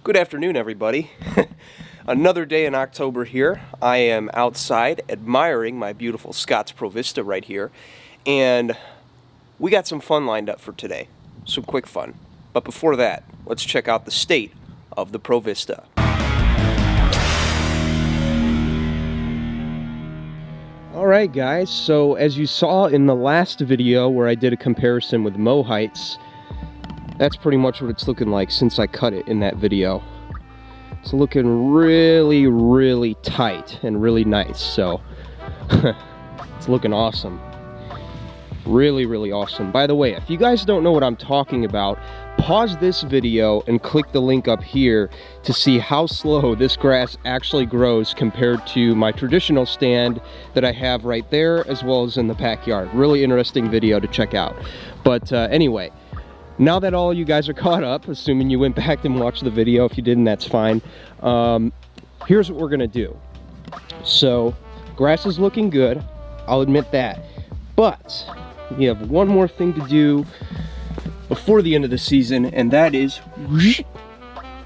Good afternoon, everybody. Another day in October here. I am outside admiring my beautiful Scotts ProVista right here, and we got some fun lined up for today. Some quick fun. But before that, let's check out the state of the ProVista. Alright guys, so as you saw in the last video where I did a comparison with mow heights, that's pretty much what it's looking like since I cut it in that video. It's looking really tight and really nice, so it's looking awesome. Really awesome. By the way, if you guys don't know what I'm talking about, pause this video and click the link up here to see how slow this grass actually grows compared to my traditional stand that I have right there as well as in the backyard. Really interesting video to check out. But anyway, now that all you guys are caught up, assuming you went back and watched the video, if you didn't, that's fine. Here's what we're gonna do. So, grass is looking good, I'll admit that. But, we have one more thing to do before the end of the season, and that is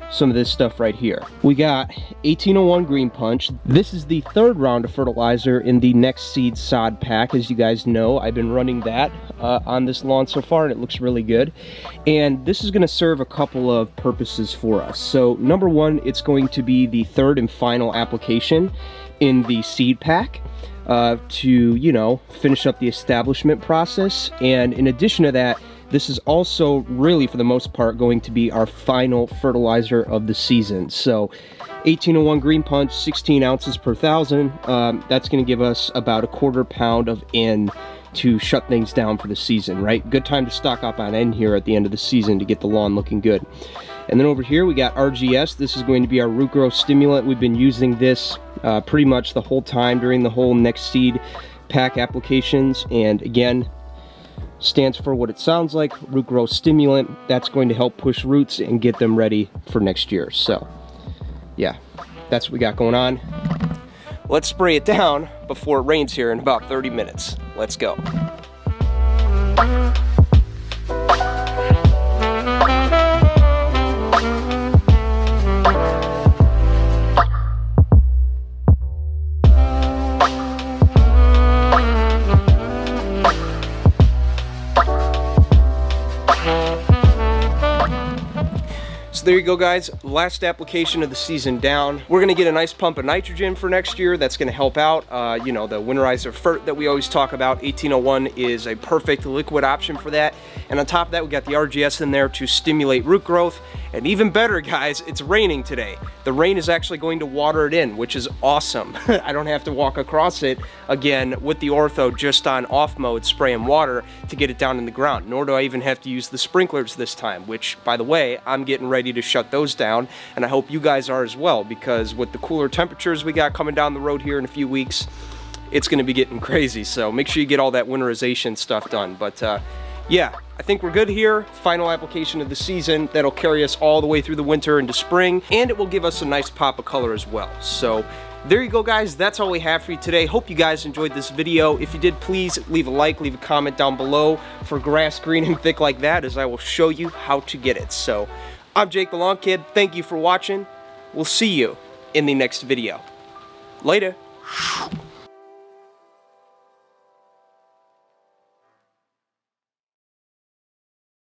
some of this stuff right here. We got 1801 Green Punch. This is the third round of fertilizer in the Next Seed sod pack. As you guys know, I've been running that on this lawn so far, and it looks really good. And this is going to serve a couple of purposes for us. So number one, it's going to be the third and final application in the seed pack to, you know, finish up the establishment process. And in addition to that, this is also really, for the most part, going to be our final fertilizer of the season. So 1801 Green Punch, 16 ounces per 1,000. That's going to give us about a 1/4 pound of N to shut things down for the season, right? Good time to stock up on N here at the end of the season to get the lawn looking good. And then over here we got RGS. This is going to be our root growth stimulant. We've been using this pretty much the whole time during the whole Next Seed pack applications. And again, stands for what it sounds like, root growth stimulant. That's going to help push roots and get them ready for next year. So yeah, that's what we got going on. Let's spray it down before it rains here in about 30 minutes. Let's go. There you go, guys. Last application of the season down. We're gonna get a nice pump of nitrogen for next year. That's gonna help out. You know, the Winterizer Fert that we always talk about, 1801 is a perfect liquid option for that. And on top of that, we got the RGS in there to stimulate root growth. And even better, guys, it's raining today. The rain is actually going to water it in, which is awesome. I don't have to walk across it again with the ortho just on off mode, spraying water to get it down in the ground. Nor do I even have to use the sprinklers this time, which, by the way, I'm getting ready to shut those down, and I hope you guys are as well, because with the cooler temperatures we got coming down the road here in a few weeks, it's going to be getting crazy. So make sure you get all that winterization stuff done. But yeah, I think we're good here. Final application of the season that'll carry us all the way through the winter into spring, and it will give us a nice pop of color as well. So there you go, guys. That's all we have for you today. Hope you guys enjoyed this video. If you did, please leave a like, leave a comment down below for grass green and thick like that, as I will show you how to get it. So I'm Jake the Lawn Kid. Thank you for watching. We'll see you in the next video. Later.